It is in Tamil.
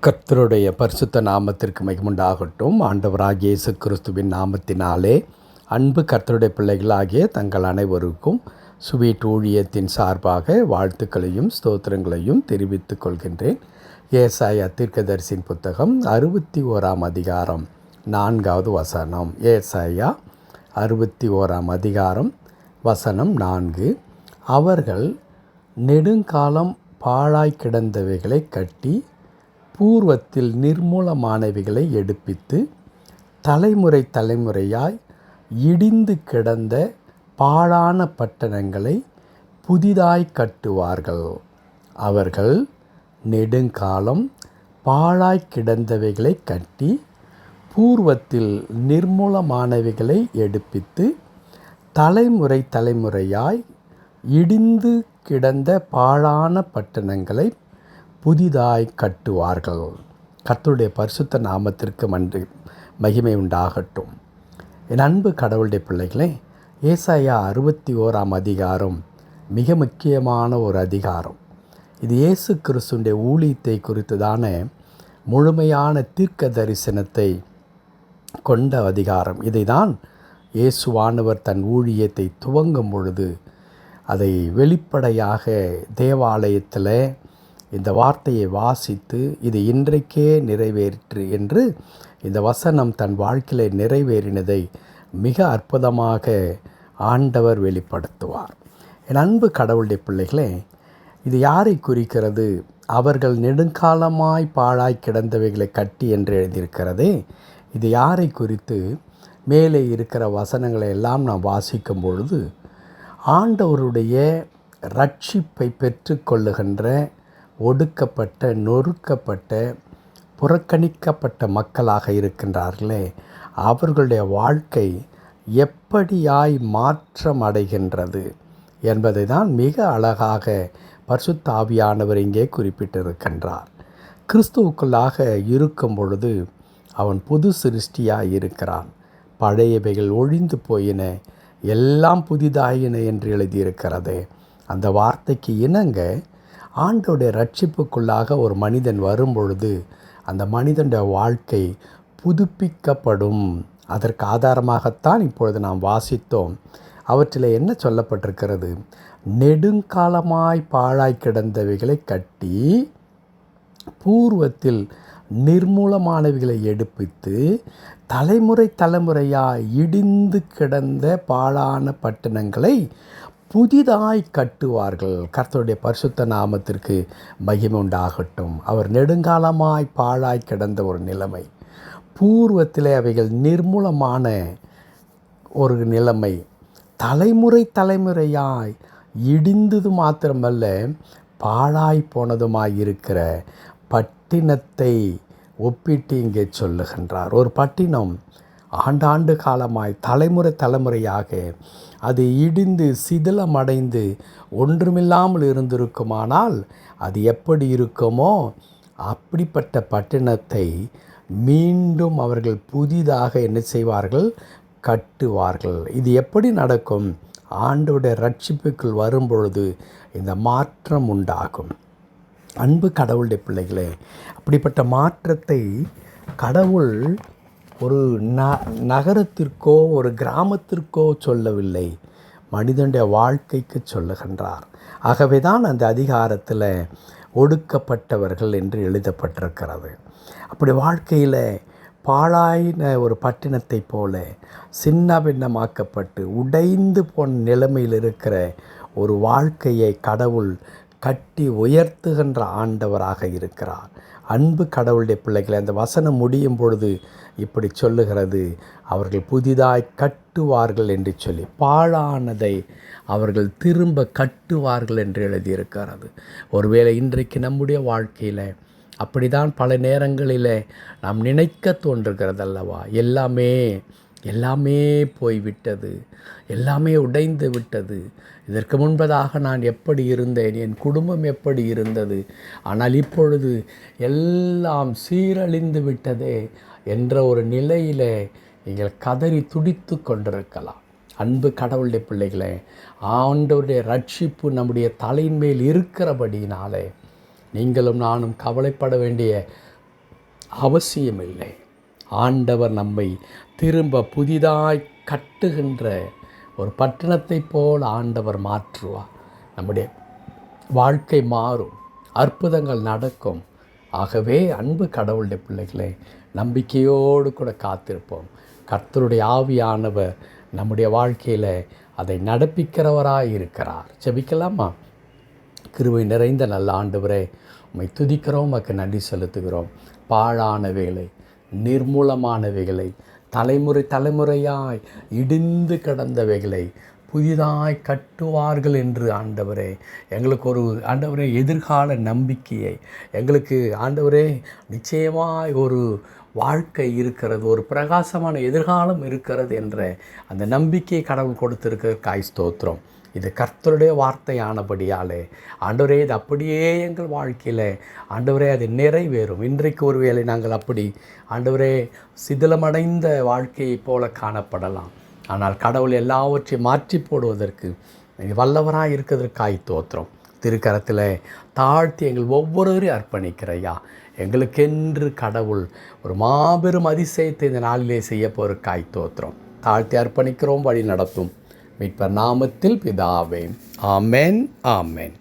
கர்த்தருடைய பரிசுத்த நாமத்திற்கு மகிமுண்டாகட்டும். ஆண்டவராகிய இயேசு கிறிஸ்துவின் நாமத்தினாலே அன்பு கர்த்தருடைய பிள்ளைகளாகிய தங்கள் அனைவருக்கும் சுவீட் ஊழியத்தின் சார்பாக வாழ்த்துக்களையும் ஸ்தோத்திரங்களையும் தெரிவித்துக் கொள்கின்றேன். ஏசாயா தீர்க்கதரிசியின் புத்தகம் 61 அதிகாரம் 4வது வசனம். ஏசாயா 61 அதிகாரம் வசனம் 4. அவர்கள் நெடுங்காலம் பாழாய் கிடந்தவைகளை கட்டி பூர்வத்தில் நிர்மூலமானவைகளை எடுப்பித்து தலைமுறை தலைமுறையாய் இடிந்து கிடந்த பாழான பட்டணங்களை புதிதாய் கட்டுவார்கள். அவர்கள் நெடுங்காலம் பாழாய் கிடந்தவைகளை கட்டி பூர்வத்தில் நிர்மூலமானவைகளை எடுப்பித்து தலைமுறை தலைமுறையாய் இடிந்து கிடந்த பாழான பட்டணங்களை புதிதாய் கட்டுவார்கள். கர்த்தருடைய பரிசுத்த நாமத்திற்கு மகிமை உண்டாகட்டும். என் அன்பு கடவுளுடைய பிள்ளைகளே, ஏசாயா 61 அதிகாரம் மிக முக்கியமான ஒரு அதிகாரம். இது இயேசு கிறிஸ்துவின் ஊழியத்தை குறித்ததான முழுமையான தீர்க்க தரிசனத்தை கொண்ட அதிகாரம். இதை தான் இயேசுவானவர் தன் ஊழியத்தை துவங்கும் பொழுது அதை வெளிப்படையாக தேவாலயத்தில் இந்த வார்த்தையை வாசித்து இது இன்றைக்கே நிறைவேற்று என்று இந்த வசனம் தன் வாழ்க்கையில் நிறைவேறினதை மிக அற்புதமாக ஆண்டவர் வெளிப்படுத்துவார். என் அன்பு கடவுளுடைய பிள்ளைகளே, இது யாரை குறிக்கிறது? அவர்கள் நெடுங்காலமாய் பாழாய் கிடந்தவைகளை கட்டி என்று எழுதியிருக்கிறதே, இது யாரை குறித்து? மேலே இருக்கிற வசனங்களை எல்லாம் நாம் வாசிக்கும் பொழுது ஆண்டவருடைய ரட்சிப்பை பெற்று கொள்ளுகின்ற ஒடுக்கப்பட்ட, நொறுக்கப்பட்ட, புறக்கணிக்கப்பட்ட மக்களாக இருக்கின்றார்களே, அவர்களுடைய வாழ்க்கை எப்படியாய் மாற்றம் அடைகின்றது என்பதை தான் மிக அழகாக பரிசுத்த ஆவியானவர் இங்கே குறிப்பிட்டிருக்கின்றார். கிறிஸ்துவுக்குள்ளாக இருக்கும் பொழுது அவன் புது சிருஷ்டியாய் இருக்கிறான். பழையவைகள் ஒழிந்து போயின, எல்லாம் புதிதாயின என்று எழுதியிருக்கிறது. அந்த வார்த்தைக்கு இணங்க ஆண்டோடைய ரட்சிப்புக்குள்ளாக ஒரு மனிதன் வரும்பொழுது அந்த மனிதனுடைய வாழ்க்கை புதுப்பிக்கப்படும். அதற்கு ஆதாரமாகத்தான் இப்பொழுது நாம் வாசித்தோம். அவற்றில் என்ன சொல்லப்பட்டிருக்கிறது? நெடுங்காலமாய் பாழாய் கிடந்தவைகளை கட்டி பூர்வத்தில் நிர்மூலமானவைகளை எடுப்பித்து தலைமுறை தலைமுறையாய் இடிந்து கிடந்த பாழான பட்டணங்களை புதிதாய் கட்டுவார்கள். கர்த்தருடைய பரிசுத்த நாமத்திற்கு மகிமை உண்டாகட்டும். அவர் நெடுங்காலமாய் பாழாய் கிடந்த ஒரு நிலைமை, பூர்வத்திலே அவைகள் நிர்மூலமான ஒரு நிலைமை, தலைமுறை தலைமுறையாய் இடிந்தது மாத்திரமல்ல பாழாய் போனதுமாய் இருக்கிற பட்டினத்தை ஒப்பிட்டு இங்கே சொல்லுகின்றார். ஒரு பட்டினம் ஆண்டாண்டு காலமாய் தலைமுறை தலைமுறையாக அது இடிந்து சிதிலமடைந்து ஒன்றுமில்லாமல் இருந்திருக்குமானால் அது எப்படி இருக்குமோ அப்படிப்பட்ட பட்டினத்தை மீண்டும் அவர்கள் புதிதாக என்ன செய்வார்கள்? கட்டுவார்கள். இது எப்படி நடக்கும்? ஆண்டவருடைய ரட்சிப்புக்குள் வரும்பொழுது இந்த மாற்றம் உண்டாகும். அன்பு கடவுளுடைய பிள்ளைகளே, அப்படிப்பட்ட மாற்றத்தை கடவுள் ஒரு நகரத்திற்கோ ஒரு கிராமத்திற்கோ சொல்லவில்லை, மனிதனுடைய வாழ்க்கைக்கு சொல்லுகின்றார். ஆகவே தான் அந்த அதிகாரத்தில் ஒடுக்கப்பட்டவர்கள் என்று எழுதப்பட்டிருக்கிறது. அப்படி வாழ்க்கையில் பாழாயின ஒரு பட்டினத்தை போல சின்ன பின்னமாக்கப்பட்டு உடைந்து போன நிலைமையில் இருக்கிற ஒரு வாழ்க்கையை கடவுள் கட்டி உயர்த்துகின்ற ஆண்டவராக இருக்கிறார். அன்பு கடவுளுடைய பிள்ளைகளை, அந்த வசனம் முடியும் பொழுது இப்படி சொல்லுகிறது, அவர்கள் புதிதாய் கட்டுவார்கள் என்று சொல்லி பாழானதை அவர்கள் திரும்ப கட்டுவார்கள் என்று எழுதியிருக்கிறது. ஒருவேளை இன்றைக்கு நம்முடைய வாழ்க்கையில் அப்படிதான் பல நேரங்களில் நாம் நினைக்க தோன்றுகிறது அல்லவா? எல்லாமே போய்விட்டது, எல்லாமே உடைந்து விட்டது. இதற்கு முன்பதாக நான் எப்படி இருந்தேன், என் குடும்பம் எப்படி இருந்தது, ஆனால் இப்பொழுது எல்லாம் சீரழிந்து விட்டதே என்ற ஒரு நிலையில் நீங்கள் கதறி துடித்து கொண்டிருக்கலாம். அன்பு கடவுளுடைய பிள்ளைகளே, ஆண்டவருடைய ரட்சிப்பு நம்முடைய தலையின் மேல் இருக்கிறபடியினாலே நீங்களும் நானும் கவலைப்பட வேண்டிய அவசியமில்லை. ஆண்டவர் நம்மை திரும்ப புதிதாய் கட்டுகின்ற ஒரு பட்டணத்தைப் போல் ஆண்டவர் மாற்றுவார். நம்முடைய வாழ்க்கை மாறும், அற்புதங்கள் நடக்கும். ஆகவே அன்பு கடவுளுடைய பிள்ளைகளே, நம்பிக்கையோடு கூட காத்திருப்போம். கர்த்தருடைய ஆவியானவர் நம்முடைய வாழ்க்கையில் அதை நடப்பிக்கிறவராக இருக்கிறார். ஜெபிக்கலாமா? கிருபை நிறைந்த நல்ல ஆண்டவரே, உம்மை துதிக்கிறோம், உமக்கு நன்றி செலுத்துகிறோம். பாழானவைகளை, நிர்மூலமானவைகளை, தலைமுறையாய் இடிந்து கிடந்தவைகளை புதிதாய் கட்டுவார்கள் என்று ஆண்டவரே, எங்களுக்கு ஒரு ஆண்டவரே எதிர்கால நம்பிக்கையை, எங்களுக்கு ஆண்டவரே நிச்சயமாய் ஒரு வாழ்க்கை இருக்கிறது, ஒரு பிரகாசமான எதிர்காலம் இருக்கிறது என்ற அந்த நம்பிக்கையை கடவுள் கொடுத்திருக்கிறதுக்காய் ஸ்தோத்திரம். இது கர்த்தருடைய வார்த்தையானபடியாலே ஆண்டவரே, இது அப்படியே எங்கள் வாழ்க்கையில் ஆண்டவரே அது நிறைவேறும். இன்றைக்கு ஒருவேளை நாங்கள் அப்படி ஆண்டவரே சிதிலமடைந்த வாழ்க்கையைப் போல காணப்படலாம். ஆனால் கடவுள் எல்லாவற்றையும் மாற்றி போடுவதற்கு வல்லவராக இருக்கிறதற்காய் தோத்திரம். திருக்கரத்தில் தாழ்த்தி எங்கள் ஒவ்வொருவரையும் அர்ப்பணிக்கிறையா. எங்களுக்கென்று கடவுள் ஒரு மாபெரும் அதிசயத்தை இந்த நாளிலே செய்ய போகிறதுக்காய் தோத்திரம். தாழ்த்தி அர்ப்பணிக்கிறோம். வழி நடத்தும் மீட்பர் நாமத்தில் பிதாவே. ஆமென், ஆமென்.